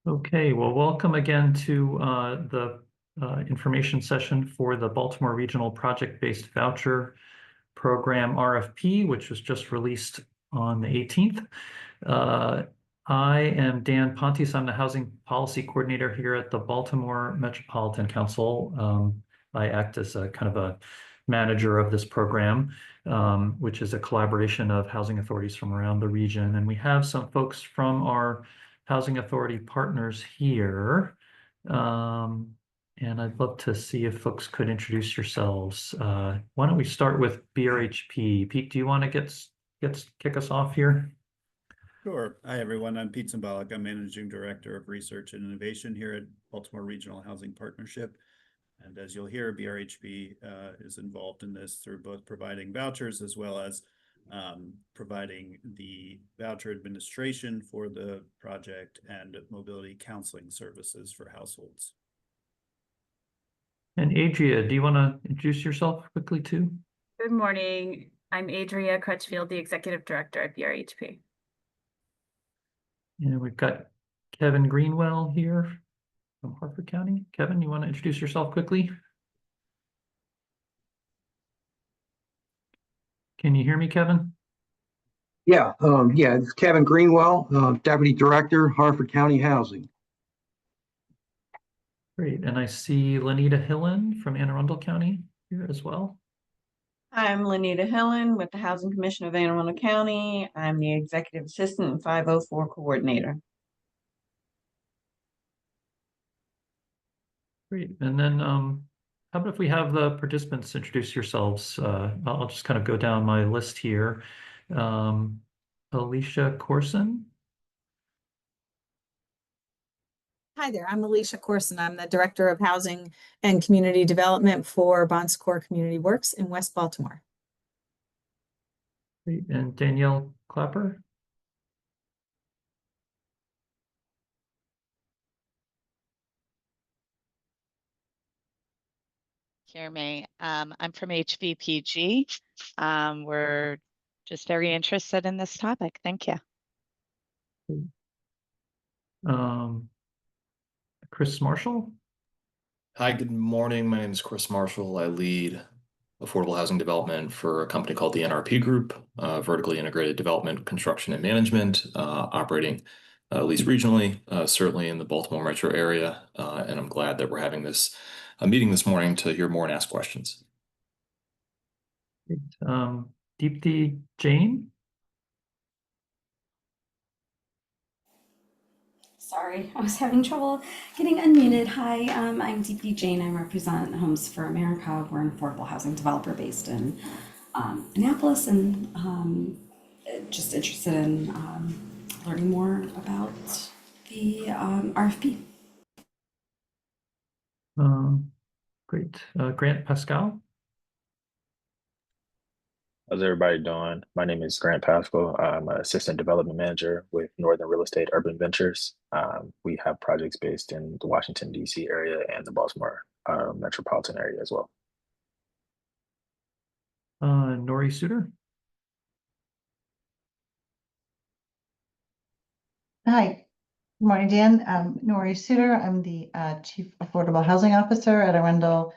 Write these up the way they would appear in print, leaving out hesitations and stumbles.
Okay, well, welcome again to the information session for the Baltimore Regional Project-Based Voucher Program RFP, which was just released on the 18th. I am Dan Pontes. I'm the Housing Policy Coordinator here at the Baltimore Metropolitan Council. I act as a kind of a manager of this program, which is a collaboration of housing authorities from around the region. And we have some folks from our housing authority partners here. And I'd love to see if folks could introduce yourselves. Why don't we start with BRHP? Pete, do you want to kick us off here? Sure. Hi, everyone. I'm Pete Symbolic. I'm Managing Director of Research and Innovation here at Baltimore Regional Housing Partnership. And as you'll hear, BRHP is involved in this through both providing vouchers as well as providing the voucher administration for the project and mobility counseling services for households. And Adria, do you want to introduce yourself quickly too? Good morning. I'm Adria Crutchfield, the Executive Director at BRHP. And we've got Kevin Greenwell here from Harford County. Kevin, you want to introduce yourself quickly? Can you hear me, Kevin? Yeah, it's Kevin Greenwell, Deputy Director, Harford County Housing. Great, and I see Lenita Hillen from Anne Arundel County here as well. I'm Lenita Hillen with the Housing Commission of Anne Arundel County. I'm the Executive Assistant and 504 Coordinator. Great, and then how about if we have the participants introduce yourselves? I'll just kind of go down my list here. Alicia Corson. Hi there, I'm Alicia Corson. I'm the Director of Housing and Community Development for Bon Secours Community Works in West Baltimore. Great. And Danielle Clapper. Hear me. I'm from HVPG. We're just very interested in this topic. Thank you. Chris Marshall. Hi, good morning. My name is Chris Marshall. I lead affordable housing development for a company called the NRP Group, vertically integrated development, construction, and management, operating at least regionally, certainly in the Baltimore metro area. And I'm glad that we're having this meeting this morning to hear more and ask questions. Deepti Jain. Sorry, I was having trouble getting unmuted. Hi, I'm Deepti Jain. I represent Homes for America. We're an affordable housing developer based in Annapolis, and just interested in learning more about the RFP. Great. Grant Pascal. How's everybody doing? My name is Grant Pascal. I'm an Assistant Development Manager with Northern Real Estate Urban Ventures. We have projects based in the Washington, D.C. area and the Baltimore metropolitan area as well. Nori Suter. Hi, good morning, Dan. Nori Suter. I'm the Chief Affordable Housing Officer at Arundel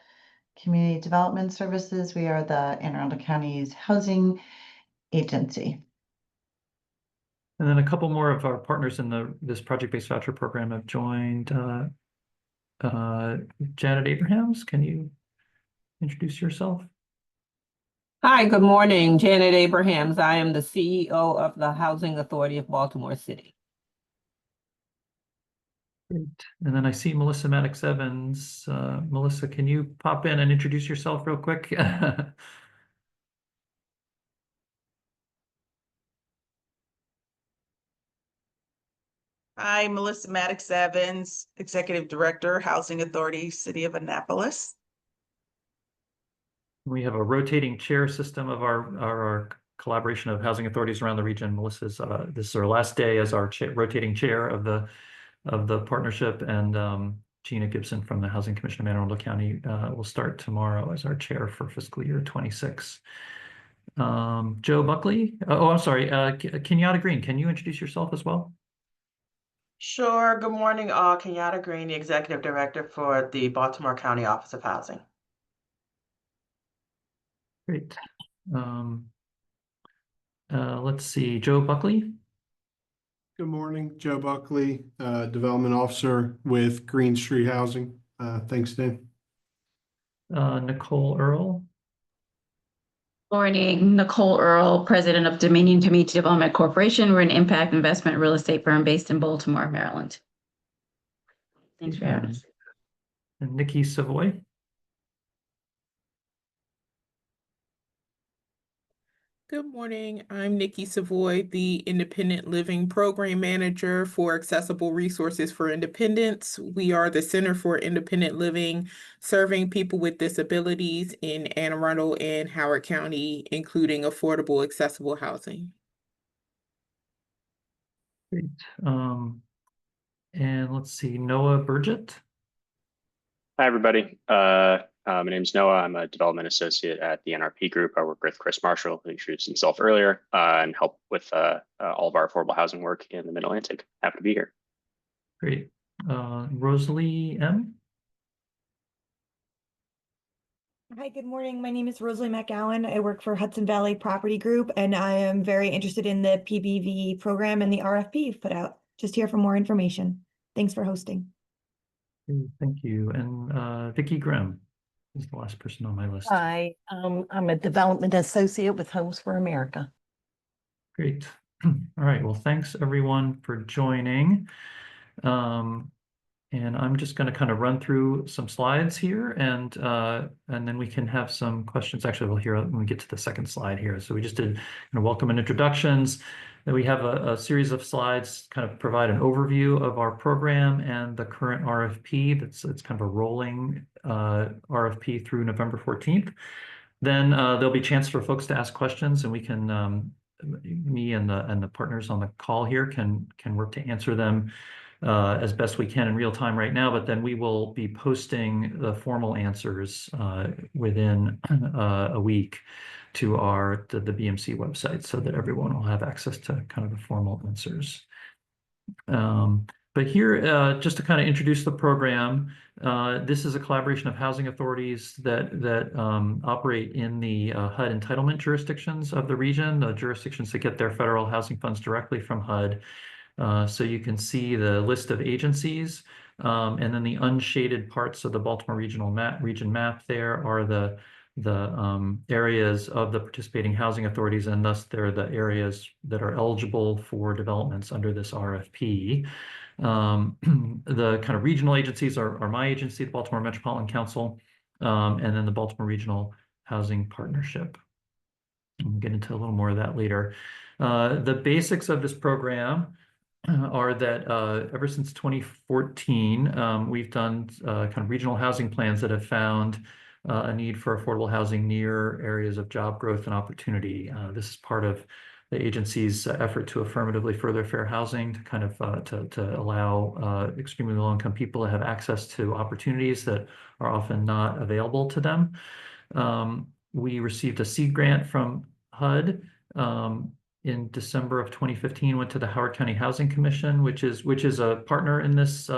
Community Development Services. We are the Anne Arundel County's housing agency. And then a couple more of our partners in this project-based voucher program have joined. Janet Abrahams, can you introduce yourself? Hi, good morning. Janet Abrahams. I am the CEO of the Housing Authority of Baltimore City. Great. And then I see Melissa Maddox Evans. Melissa, can you pop in and introduce yourself real quick? Hi, Melissa Maddox Evans, Executive Director, Housing Authority, City of Annapolis. We have a rotating chair system of our collaboration of housing authorities around the region. Melissa's this is her last day as our rotating chair of the partnership, and Gina Gibson from the Housing Commission of Anne Arundel County will start tomorrow as our chair for fiscal year 26. Joe Buckley. Oh, I'm sorry. Kenyatta Green, can you introduce yourself as well? Sure. Good morning, all. Kenyatta Green, the Executive Director for the Baltimore County Office of Housing. Great. Let's see, Joe Buckley. Good morning, Joe Buckley, Development Officer with Green Street Housing. Thanks, Dan. Nicole Earl. Morning, Nicole Earl, President of Dominion Community Development Corporation. We're an impact investment real estate firm based in Baltimore, Maryland. Thanks for having us. And Nikki Savoy. Good morning. I'm Nikki Savoy, the Independent Living Program Manager for Accessible Resources for Independence. We are the Center for Independent Living, serving people with disabilities in Anne Arundel and Howard County, including affordable, accessible housing. Great. And let's see, Noah Burgett. Hi, everybody. My name is Noah. I'm a development associate at the NRP Group. I work with Chris Marshall, who introduced himself earlier, and help with all of our affordable housing work in the Mid-Atlantic. Happy to be here. Great. Rosalie M. Hi, good morning. My name is Rosalie McGowan. I work for Hudson Valley Property Group, and I am very interested in the PBV program and the RFP you've put out. Just here for more information. Thanks for hosting. Thank you. And Vicki Grimm is the last person on my list. Hi, I'm a development associate with Homes for America. Great. All right. Well, thanks everyone for joining. And I'm just going to kind of run through some slides here, and then we can have some questions. Actually, we'll hear when we get to the second slide here. So we just did welcome and introductions. Then we have a series of slides kind of provide an overview of our program and the current RFP. It's kind of a rolling RFP through November 14th. Then there'll be a chance for folks to ask questions, and we can, me and the partners on the call here can work to answer them as best we can in real time right now, but then we will be posting the formal answers within a week to the BMC website so that everyone will have access to kind of the formal answers. But here, just to kind of introduce the program, this is a collaboration of housing authorities that operate in the HUD entitlement jurisdictions of the region, the jurisdictions that get their federal housing funds directly from HUD. So you can see the list of agencies, and then the unshaded parts of the Baltimore region map there are the areas of the participating housing authorities, and thus they're the areas that are eligible for developments under this RFP. The kind of regional agencies are my agency, the Baltimore Metropolitan Council, and then the Baltimore Regional Housing Partnership. We'll get into a little more of that later. The basics of this program are that ever since 2014, we've done kind of regional housing plans that have found a need for affordable housing near areas of job growth and opportunity. This is part of the agency's effort to affirmatively further fair housing, to kind of to allow extremely low-income people to have access to opportunities that are often not available to them. We received a seed grant from HUD in December of 2015, went to the Howard County Housing Commission, which is a partner in this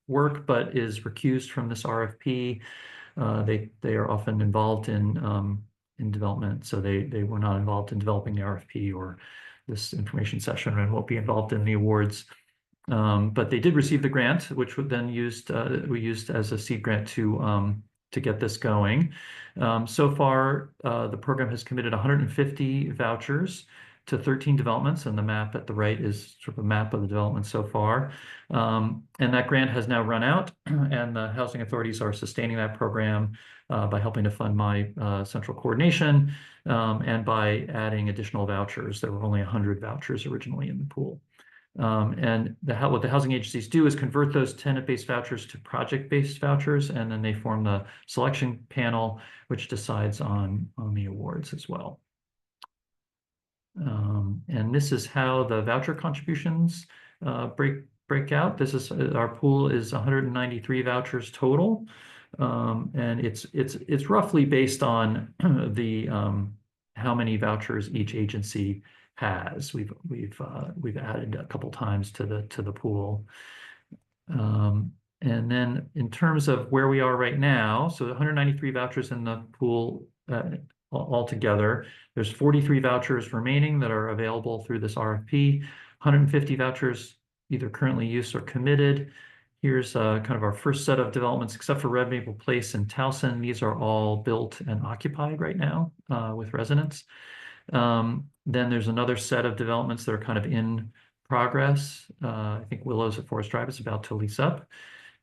work, but is recused from this RFP. They are often involved in development, so they were not involved in developing the RFP or this information session, and won't be involved in the awards. But they did receive the grant, which we then used as a seed grant to get this going. So far, the program has committed 150 vouchers to 13 developments, and the map at the right is sort of a map of the development so far. And that grant has now run out, and the housing authorities are sustaining that program by helping to fund my central coordination and by adding additional vouchers. There were only 100 vouchers originally in the pool. And what the housing agencies do is convert those tenant-based vouchers to project-based vouchers, and then they form the selection panel, which decides on the awards as well. And this is how the voucher contributions break out. This is our pool is 193 vouchers total, and it's roughly based on the how many vouchers each agency has. We've added a couple times to the pool. And then in terms of where we are right now, so 193 vouchers in the pool altogether. There's 43 vouchers remaining that are available through this RFP. 150 vouchers either currently used or committed. Here's kind of our first set of developments, except for Red Maple Place and Towson. These are all built and occupied right now with residents. Then there's another set of developments that are kind of in progress. I think Willows at Forest Drive is about to lease up.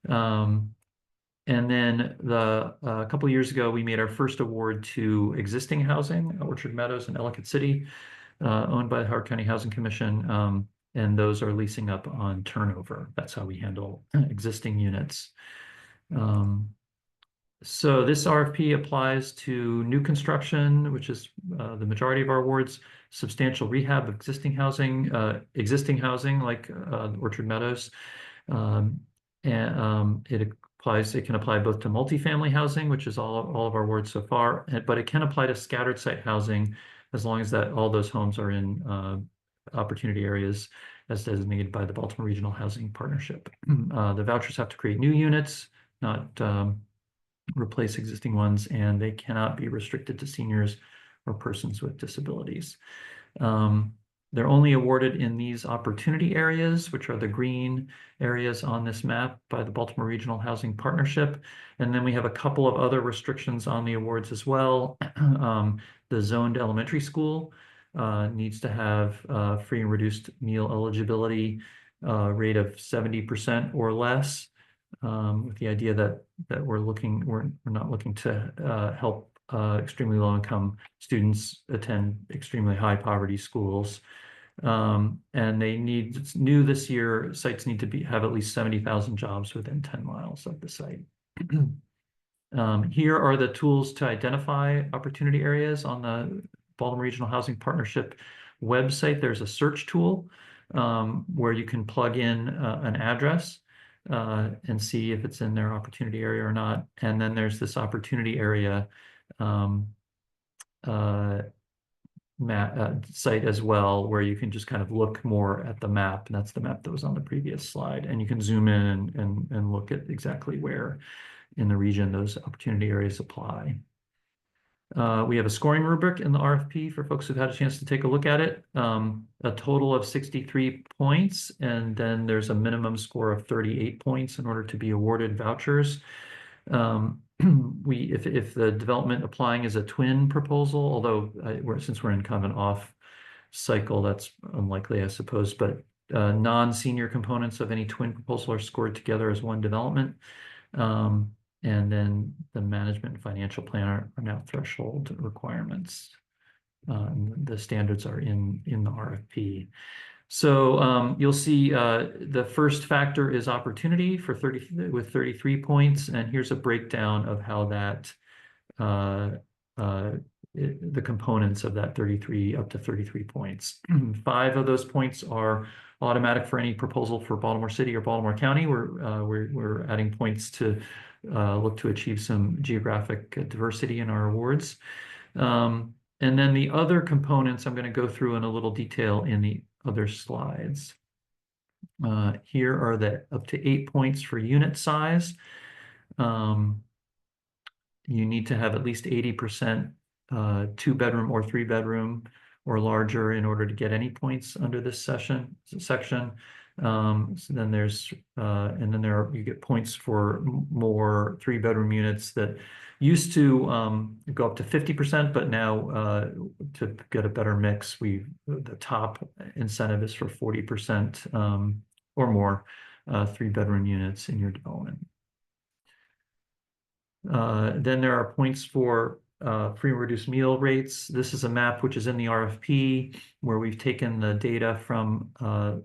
And then a couple of years ago, we made our first award to existing housing, Orchard Meadows and Ellicott City, owned by the Howard County Housing Commission. And those are leasing up on turnover. That's how we handle existing units. So this RFP applies to new construction, which is the majority of our awards, substantial rehab of existing housing like Orchard Meadows. It can apply both to multifamily housing, which is all of our awards so far, but it can apply to scattered site housing as long as all those homes are in opportunity areas as designated by the Baltimore Regional Housing Partnership. The vouchers have to create new units, not replace existing ones, and they cannot be restricted to seniors or persons with disabilities. They're only awarded in these opportunity areas, which are the green areas on this map by the Baltimore Regional Housing Partnership. And then we have a couple of other restrictions on the awards as well. The zoned elementary school needs to have free and reduced meal eligibility rate of 70% or less, with the idea that we're not looking to help extremely low income students attend extremely high poverty schools. And they new this year, sites need to have at least 70,000 jobs within 10 miles of the site. Here are the tools to identify opportunity areas on the Baltimore Regional Housing Partnership website. There's a search tool where you can plug in an address and see if it's in their opportunity area or not. And then there's this opportunity area site as well, where you can just kind of look more at the map. And that's the map that was on the previous slide. And you can zoom in and look at exactly where in the region those opportunity areas apply. We have a scoring rubric in the RFP for folks who've had a chance to take a look at it. A total of 63 points, and then there's a minimum score of 38 points in order to be awarded vouchers. If the development applying is a twin proposal, although since we're in kind of an off cycle, that's unlikely, I suppose, but non-senior components of any twin proposal are scored together as one development. And then the management and financial plan are now threshold requirements. The standards are in the RFP. So you'll see the first factor is opportunity with 33 points. And here's a breakdown of how that the components of that 33 up to 33 points. 5 of those points are automatic for any proposal for Baltimore City or Baltimore County. We're adding points to look to achieve some geographic diversity in our awards. And then the other components I'm going to go through in a little detail in the other slides. Here are the up to 8 points for unit size. You need to have at least 80% 2-bedroom or 3-bedroom or larger in order to get any points under this section. So then there's you get points for more 3-bedroom units that used to go up to 50%, but now to get a better mix, the top incentive is for 40% or more 3-bedroom units in your development. Then there are points for free and reduced meal rates. This is a map which is in the RFP where we've taken the data from the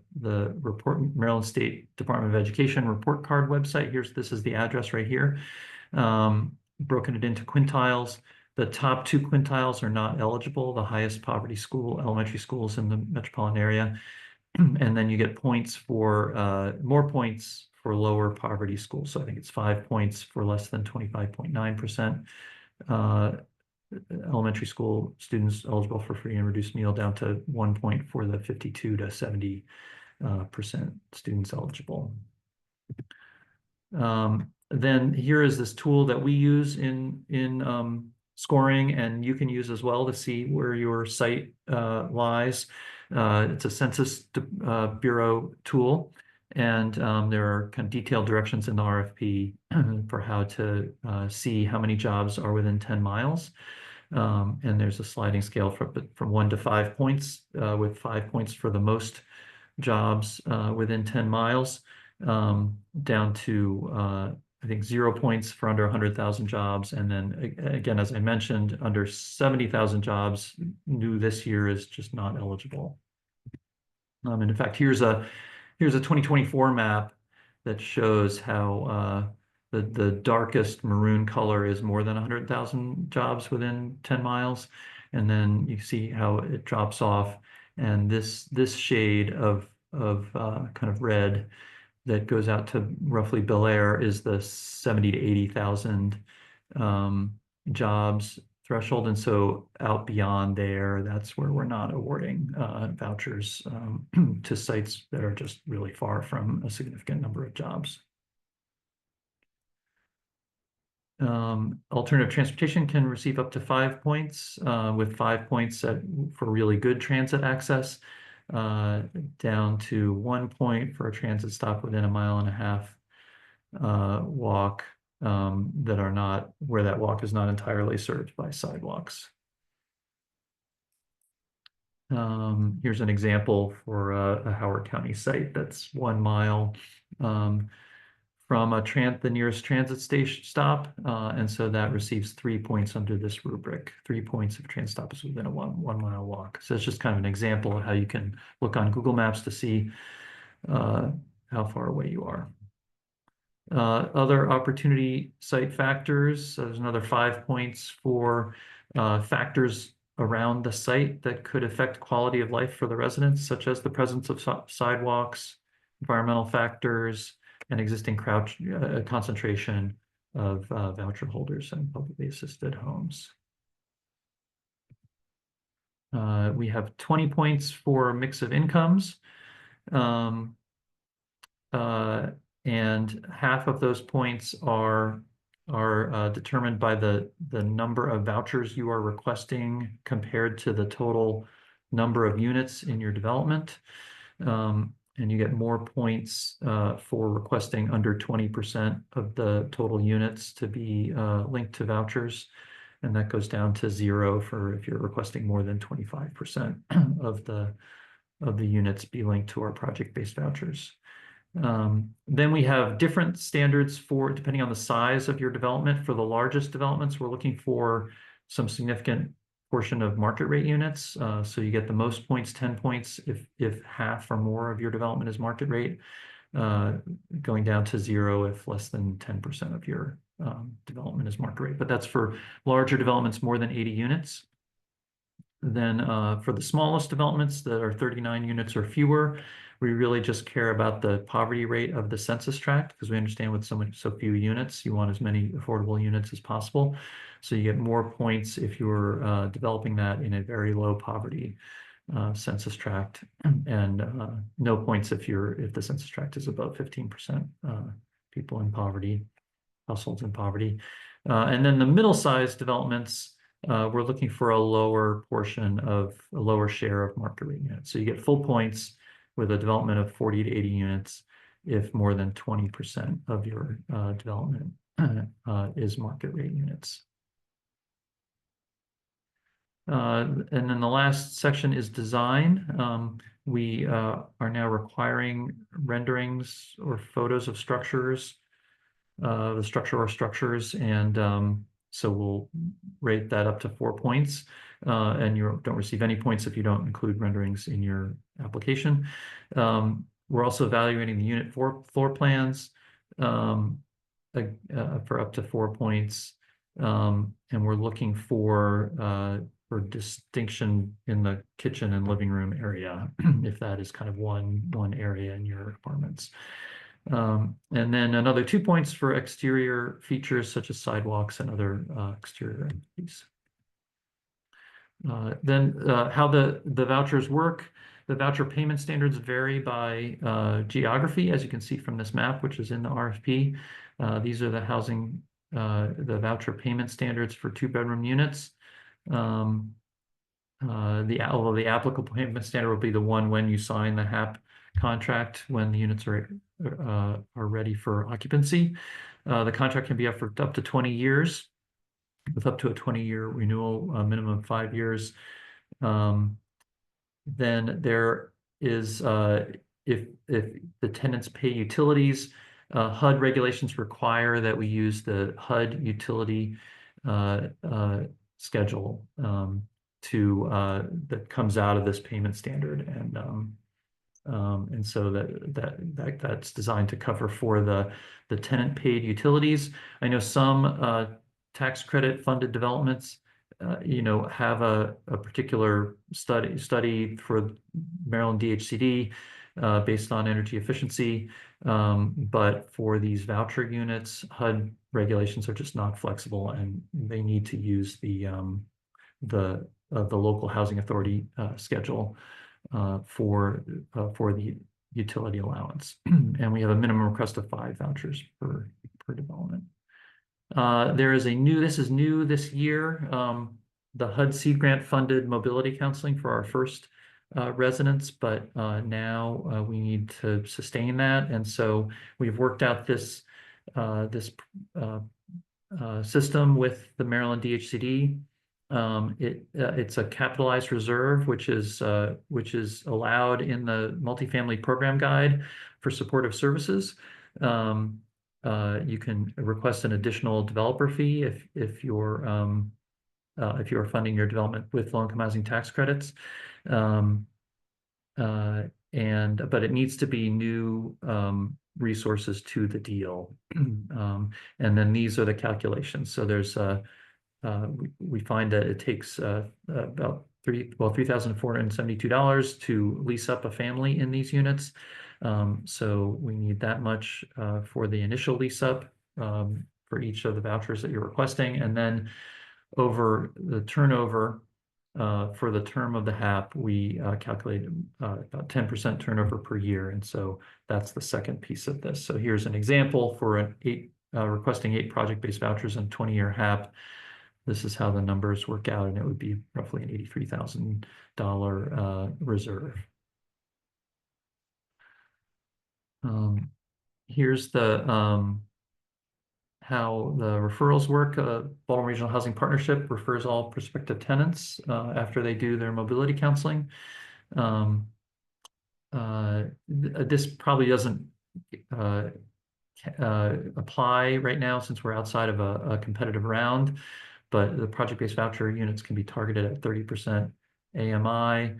Maryland State Department of Education report card website. This is the address right here. Broken it into quintiles. The top 2 quintiles are not eligible, the highest poverty elementary schools in the metropolitan area. And then you get points for more points for lower poverty schools. So I think it's 5 points for less than 25.9%. elementary school students eligible for free and reduced meal down to 1 point for the 52 to 70% students eligible. Then here is this tool that we use in scoring, and you can use as well to see where your site lies. It's a Census Bureau tool, and there are kind of detailed directions in the RFP for how to see how many jobs are within 10 miles. And there's a sliding scale from 1 to 5 points, with 5 points for the most jobs within 10 miles, down to I think 0 points for under 100,000 jobs. And then again, as I mentioned, under 70,000 jobs, new this year is just not eligible. And in fact, here's a 2024 map that shows how the darkest maroon color is more than 100,000 jobs within 10 miles. And then you see how it drops off. And this shade of kind of red that goes out to roughly Bel Air is the 70 to 80,000 jobs threshold. And so out beyond there, that's where we're not awarding vouchers to sites that are just really far from a significant number of jobs. Alternative transportation can receive up to 5 points, with 5 points for really good transit access, down to 1 point for a transit stop within 1.5 mile walk that are not, where that walk is not entirely served by sidewalks. Here's an example for a Howard County site that's 1 mile from the nearest transit station stop, and so that receives 3 points under this rubric. 3 points if transit stop is within a 1 mile walk. So it's just kind of an example of how you can look on Google Maps to see how far away you are. Other opportunity site factors. So there's another 5 points for factors around the site that could affect quality of life for the residents, such as the presence of sidewalks, environmental factors, and existing concentration of voucher holders and publicly assisted homes. We have 20 points for mix of incomes. And half of those points are determined by the number of vouchers you are requesting compared to the total number of units in your development. And you get more points for requesting under 20% of the total units to be linked to vouchers. And that goes down to 0 for if you're requesting more than 25% of the units be linked to our project-based vouchers. Then we have different standards for, depending on the size of your development. For the largest developments, we're looking for some significant portion of market rate units. So you get the most points, 10 points, if half or more of your development is market rate, going down to 0 if less than 10% of your development is market rate. But that's for larger developments more than 80 units. Then for the smallest developments that are 39 units or fewer, we really just care about the poverty rate of the census tract, because we understand with so few units, you want as many affordable units as possible. So you get more points if you're developing that in a very low poverty census tract, and no points if the census tract is above 15% people in poverty, households in poverty. And then the middle-sized developments, we're looking for a lower share of market rate units. So you get full points with a development of 40 to 80 units if more than 20% of your development is market rate units. And then the last section is design. We are now requiring renderings or photos of structures, the structure or structures, and so we'll rate that up to 4 points, and you don't receive any points if you don't include renderings in your application. We're also evaluating the unit floor plans for up to 4 points, and we're looking for distinction in the kitchen and living room area, if that is kind of one area in your apartments. And then another 2 points for exterior features such as sidewalks and other exterior amenities. Then how the vouchers work. The voucher payment standards vary by geography, as you can see from this map, which is in the RFP. These are the the voucher payment standards for 2-bedroom units. Although the applicable payment standard will be the one when you sign the HAP contract, when the units are ready for occupancy. The contract can be up for up to 20 years, with up to a 20-year renewal, minimum of 5 years. Then there is, if the tenants pay utilities, HUD regulations require that we use the HUD utility schedule that comes out of this payment standard, and so that's designed to cover for the tenant paid utilities. I know some tax credit funded developments have a particular study for Maryland DHCD based on energy efficiency, but for these voucher units, HUD regulations are just not flexible, and they need to use the local housing authority schedule for the utility allowance. And we have a minimum request of 5 vouchers per development. There is this is new this year, the HUD Seed Grant funded mobility counseling for our first residents, but now we need to sustain that. And so we've worked out this system with the Maryland DHCD. It's a capitalized reserve, which is allowed in the multifamily program guide for supportive services. You can request an additional developer fee if you're funding your development with low-income housing tax credits, but it needs to be new resources to the deal, and then these are the calculations. So there's we find that it takes about $3,472 to lease up a family in these units. So we need that much for the initial lease up for each of the vouchers that you're requesting. And then over the turnover for the term of the HAP, we calculate about 10% turnover per year. And so that's the second piece of this. So here's an example for requesting 8 project-based vouchers and 20-year HAP. This is how the numbers work out, and it would be roughly an $83,000 reserve. Here's the how the referrals work. Baltimore Regional Housing Partnership refers all prospective tenants after they do their mobility counseling. This probably doesn't apply right now since we're outside of a competitive round, but the project-based voucher units can be targeted at 30% AMI,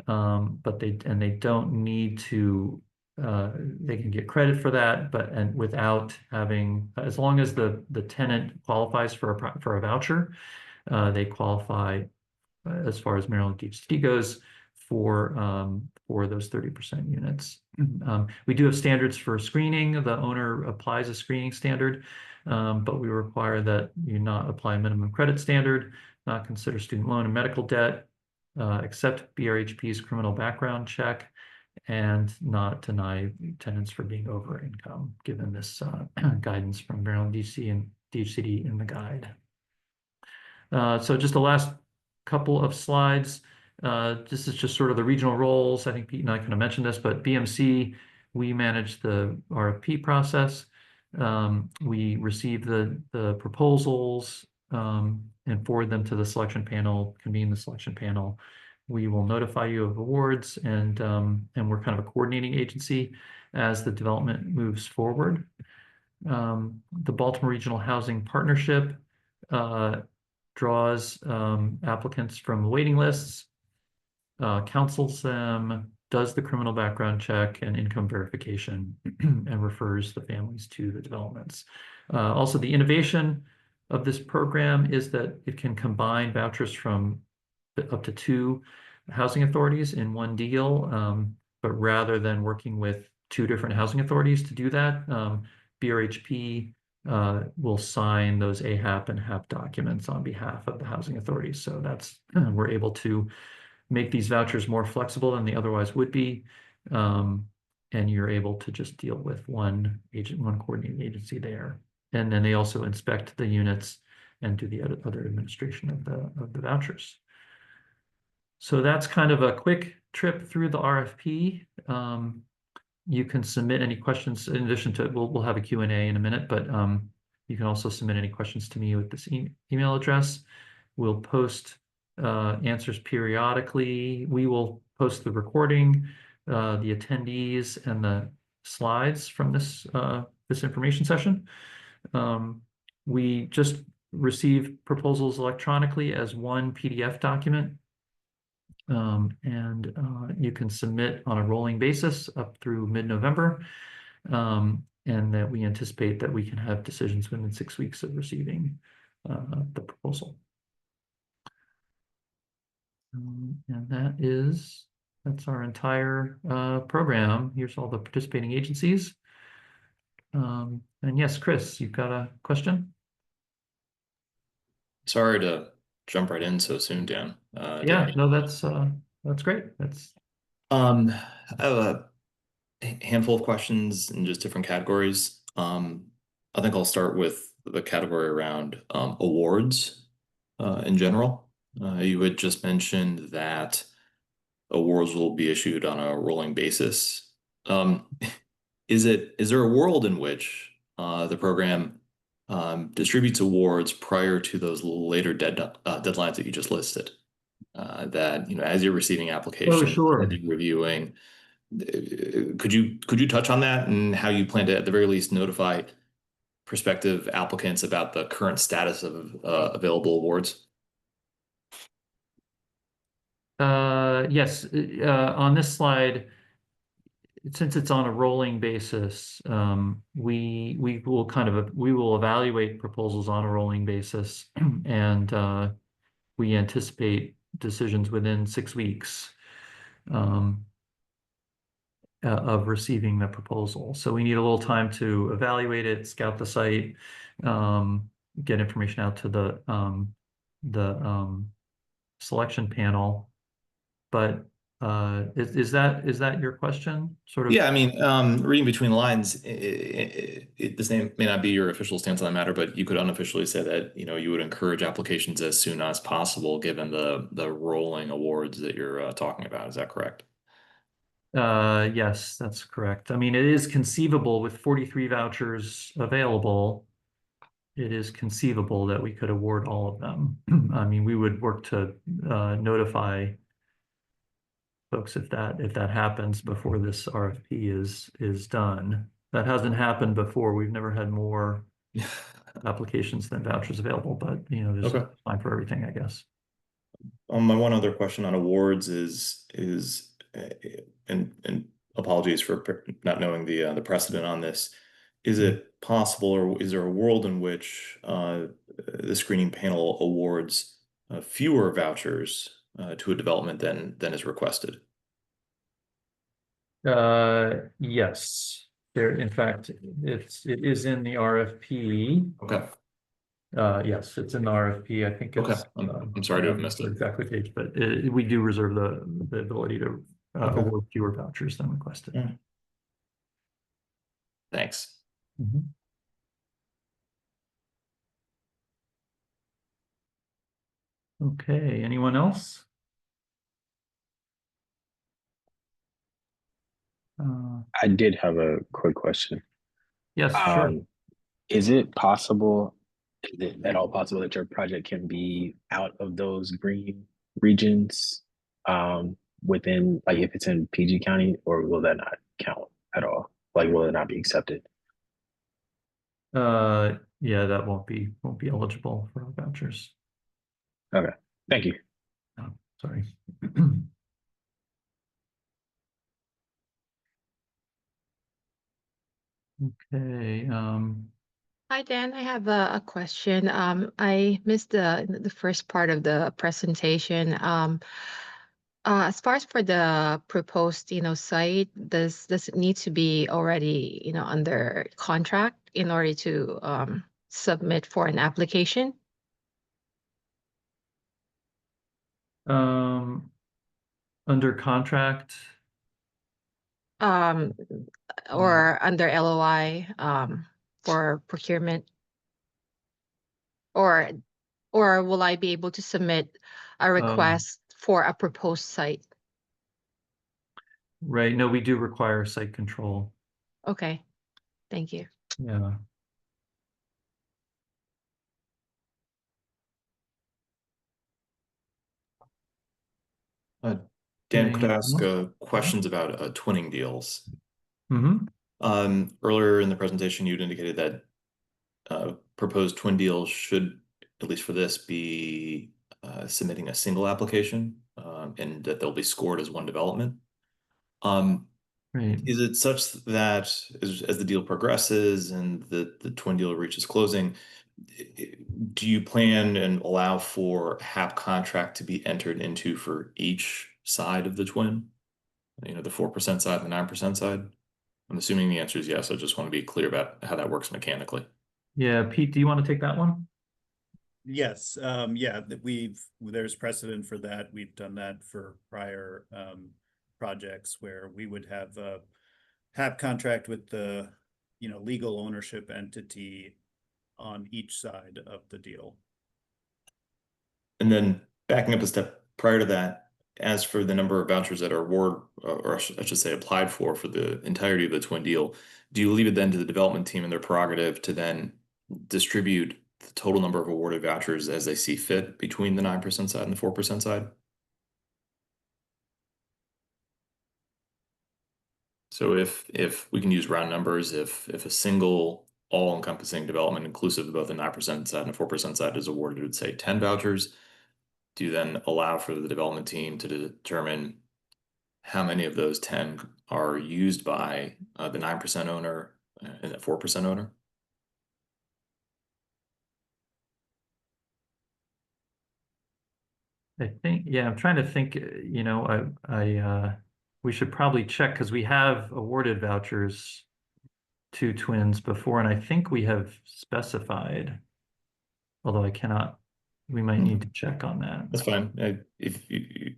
but they don't need to. They can get credit for that, and without having, as long as the tenant qualifies for a voucher, they qualify as far as Maryland DHCD goes for those 30% units. We do have standards for screening. The owner applies a screening standard, but we require that you not apply a minimum credit standard, not consider student loan and medical debt, accept BRHP's criminal background check, and not deny tenants for being over income, given this guidance from Maryland DC and DHCD in the guide. So just the last couple of slides. This is just sort of the regional roles. I think Pete and I kind of mentioned this, but BMC, we manage the RFP process. We receive the proposals and forward them to the selection panel, convene the selection panel. We will notify you of awards, and we're kind of a coordinating agency as the development moves forward. The Baltimore Regional Housing Partnership draws applicants from the waiting lists, counsels them, does the criminal background check and income verification, and refers the families to the developments. Also, the innovation of this program is that it can combine vouchers from up to 2 housing authorities in one deal, but rather than working with 2 different housing authorities to do that, BRHP will sign those AHAP and HAP documents on behalf of the housing authority. So that's, we're able to make these vouchers more flexible than they otherwise would be. And you're able to just deal with one agent, one coordinating agency there. And then they also inspect the units and do the other administration of the vouchers. So that's kind of a quick trip through the RFP. You can submit any questions in addition to, we'll have a Q&A in a minute, but you can also submit any questions to me with this email address. We'll post answers periodically. We will post the recording, the attendees, and the slides from this information session. We just receive proposals electronically as one PDF document. You can submit on a rolling basis up through mid-November. And that we anticipate that we can have decisions within 6 weeks of receiving the proposal. And that's our entire program. Here's all the participating agencies. And yes, Chris, you've got a question? Sorry to jump right in so soon, Dan. Yeah, no, that's great. I have a handful of questions in just different categories. I think I'll start with the category around awards in general. You had just mentioned that awards will be issued on a rolling basis. Is there a world in which the program distributes awards prior to those later deadlines that you just listed? That, as you're receiving applications, Oh, sure. as you're reviewing, could you touch on that and how you plan to, at the very least, notify prospective applicants about the current status of available awards? Yes, on this slide, since it's on a rolling basis, we will evaluate proposals on a rolling basis, and we anticipate decisions within 6 weeks of receiving the proposal. So we need a little time to evaluate it, scout the site, get information out to the selection panel. But is that your question? Sort of. Yeah, I mean, reading between the lines, this may not be your official stance on the matter, but you could unofficially say that you would encourage applications as soon as possible, given the rolling awards that you're talking about. Is that correct? Yes, that's correct. I mean, it is conceivable with 43 vouchers available. It is conceivable that we could award all of them. I mean, we would work to notify folks if that happens before this RFP is done. That hasn't happened before. We've never had more applications than vouchers available, but there's time for everything, I guess. My one other question on awards is and apologies for not knowing the precedent on this. Is it possible, or is there a world in which the screening panel awards fewer vouchers to a development than is requested? Yes. In fact, it is in the RFP. Okay. Yes, it's in the RFP. I think it's. Okay. I'm sorry to have missed it. Exactly page, but we do reserve the ability to award fewer vouchers than requested. Yeah. Thanks. Mm-hmm. Okay, anyone else? I did have a quick question. Yes, sure. Is it at all possible that your project can be out of those green regions within, like, if it's in PG County, or will that not count at all? Like, will it not be accepted? Yeah, that won't be eligible for vouchers. Okay, thank you. Oh, sorry. Okay. Hi, Dan. I have a question. I missed the first part of the presentation. As far as for the proposed, site, does it need to be already, under contract in order to submit for an application? Under contract, Or under LOI for procurement? Or will I be able to submit a request for a proposed site? right? No, we do require site control. Okay, thank you. Yeah. Dan, could I Anything ask else? questions about twinning deals? Mm-hmm. Earlier in the presentation, you'd indicated that proposed twin deals should, at least for this, be submitting a single application, and that they'll be scored as one development. Right. Is it such that as the deal progresses and the twin deal reaches closing, do you plan and allow for HAP contract to be entered into for each side of the twin? The 4% side and the 9% side? I'm assuming the answer is yes. I just want to be clear about how that works mechanically. Yeah, Pete, do you want to take that one? Yes, yeah, there's precedent for that. We've done that for prior projects where we would have a HAP contract with the, legal ownership entity on each side of the deal. And then backing up a step prior to that, as for the number of vouchers that are or I should say applied for the entirety of the twin deal, do you leave it then to the development team and their prerogative to then distribute the total number of awarded vouchers as they see fit between the 9% side and the 4% side? So if we can use round numbers, if a single all-encompassing development inclusive of both the 9% side and the 4% side is awarded, say 10 vouchers, do you then allow for the development team to determine how many of those 10 are used by the 9% owner and the 4% owner? I think, yeah, I'm trying to think, we should probably check because we have awarded vouchers to twins before, and I think we have specified, although we might need to check on that. That's fine. If you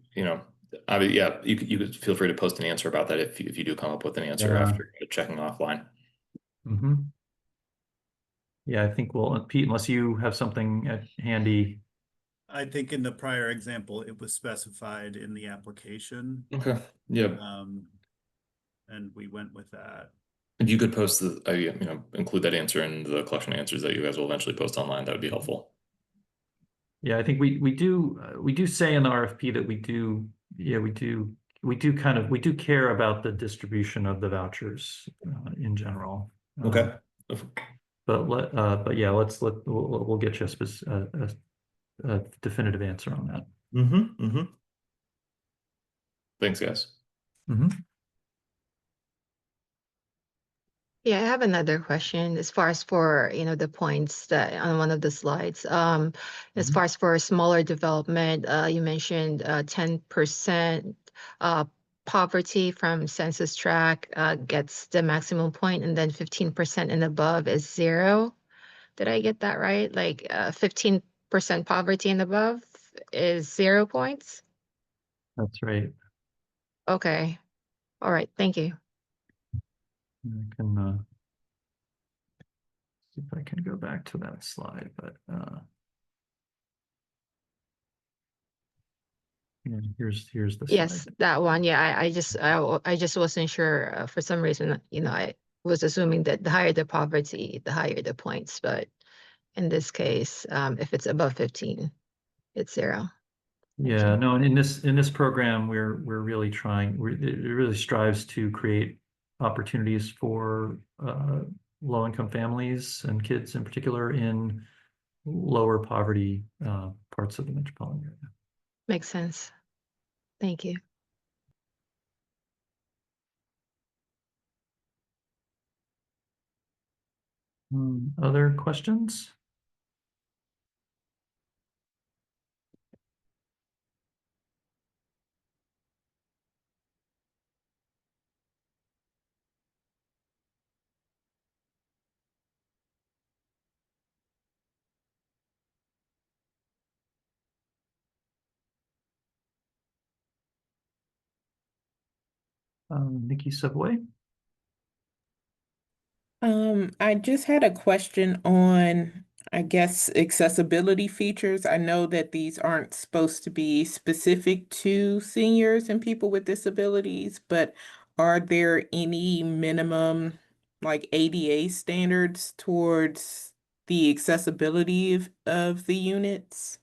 could feel free to post an answer about that if you do come up with an answer after checking offline. Mm-hmm. Yeah, I think Pete, unless you have something handy. I think in the prior example, it was specified in the application. Okay. Yeah. And we went with that. If you could post include that answer in the collection of answers that you guys will eventually post online, that would be helpful. Yeah, I think we do say in the RFP that we do care about the distribution of the vouchers in general. Okay. But yeah, we'll get you a definitive answer on that. Mm-hmm. Thanks, guys. Mm-hmm. Yeah, I have another question as far as for, the points that on one of the slides. As far as for smaller development, you mentioned 10% poverty from census tract gets the maximum point, and then 15% and above is 0. Did I get that right? Like 15% poverty and above is 0 points? That's right. Okay. All right. Thank you. I can see if I can go back to that slide, but yeah, here's the Yes, slide. that one. Yeah, I just wasn't sure for some reason. I was assuming that the higher the poverty, the higher the points. But in this case, if it's above 15, it's 0. Yeah, no, and in this program, we're really trying. It really strives to create opportunities for low-income families and kids in particular in lower poverty parts of the metropolitan area. Makes sense. Thank you. Other questions? Nikki Savoy. I just had a question on, I guess, accessibility features. I know that these aren't supposed to be specific to seniors and people with disabilities, but are there any minimum like ADA standards towards the accessibility of the units?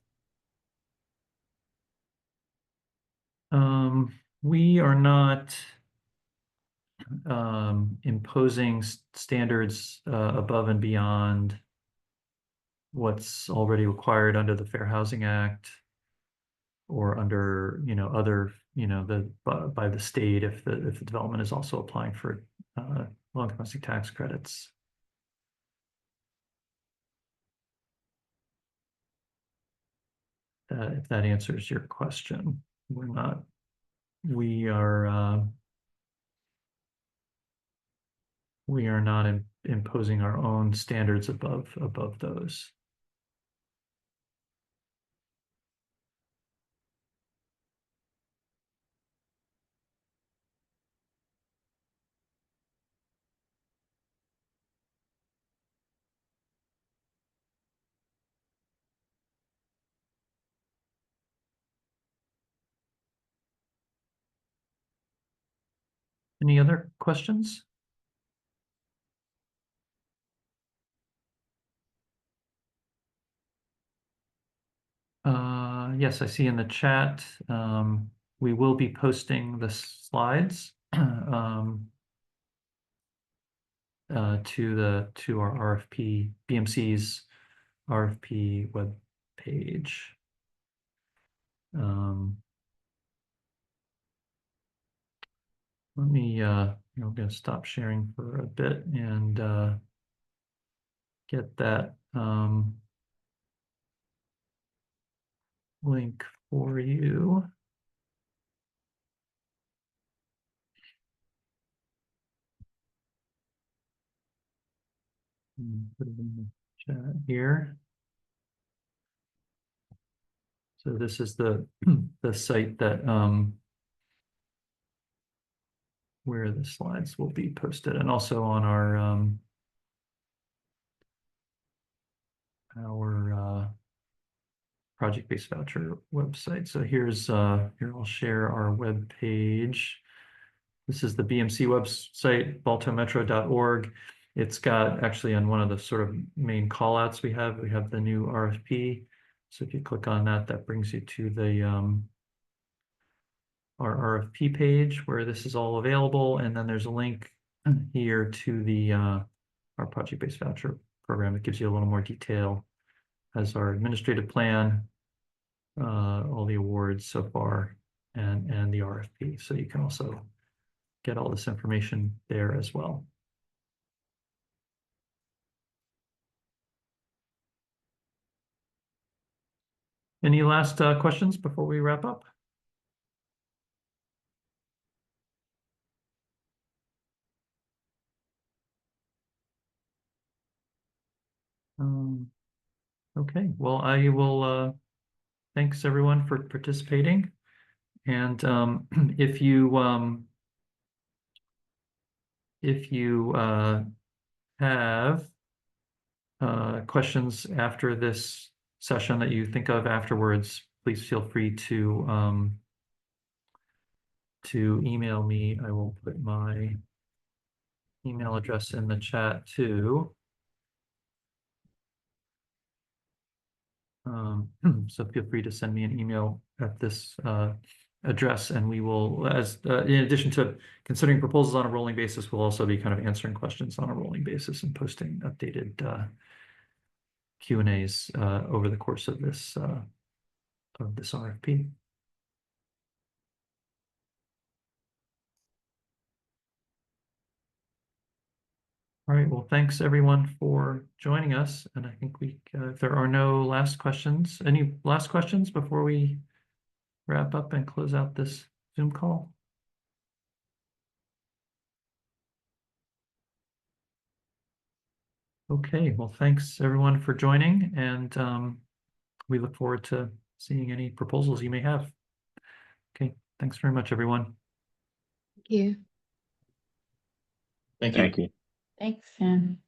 We are not imposing standards above and beyond what's already required under the Fair Housing Act or under, other, by the state if the development is also applying for low domestic tax credits. If that answers your question, we are not imposing our own standards above those. Any other questions? Yes, I see in the chat, we will be posting the slides to our RFP, BMC's RFP web page. Let me, I'm going to stop sharing for a bit and get that link for you. Put it in the chat here. So this is the site that where the slides will be posted, and also on our project-based voucher website. So here's here I'll share our web page. This is the BMC website, baltimoremetro.org. It's got actually on one of the sort of main callouts we have the new RFP. So if you click on that, that brings you to the our RFP page where this is all available, and then there's a link here to the our project-based voucher program. It gives you a little more detail as our administrative plan, all the awards so far, and the RFP. So you can also get all this information there as well. Any last questions before we wrap up? Okay, well, I will thanks everyone for participating. And if you have questions after this session that you think of afterwards, please feel free to email me. I will put my email address in the chat too. So feel free to send me an email at this address, and we will, as in addition to considering proposals on a rolling basis, we'll also be kind of answering questions on a rolling basis and posting updated Q&As over the course of this RFP. All right, well, thanks everyone for joining us. And I think if there are no last questions, any last questions before we wrap up and close out this Zoom call? Okay, well, thanks everyone for joining, and we look forward to seeing any proposals you may have. Okay, thanks very much, everyone. Thank you. Thank you. Thank you. Thanks, Jen.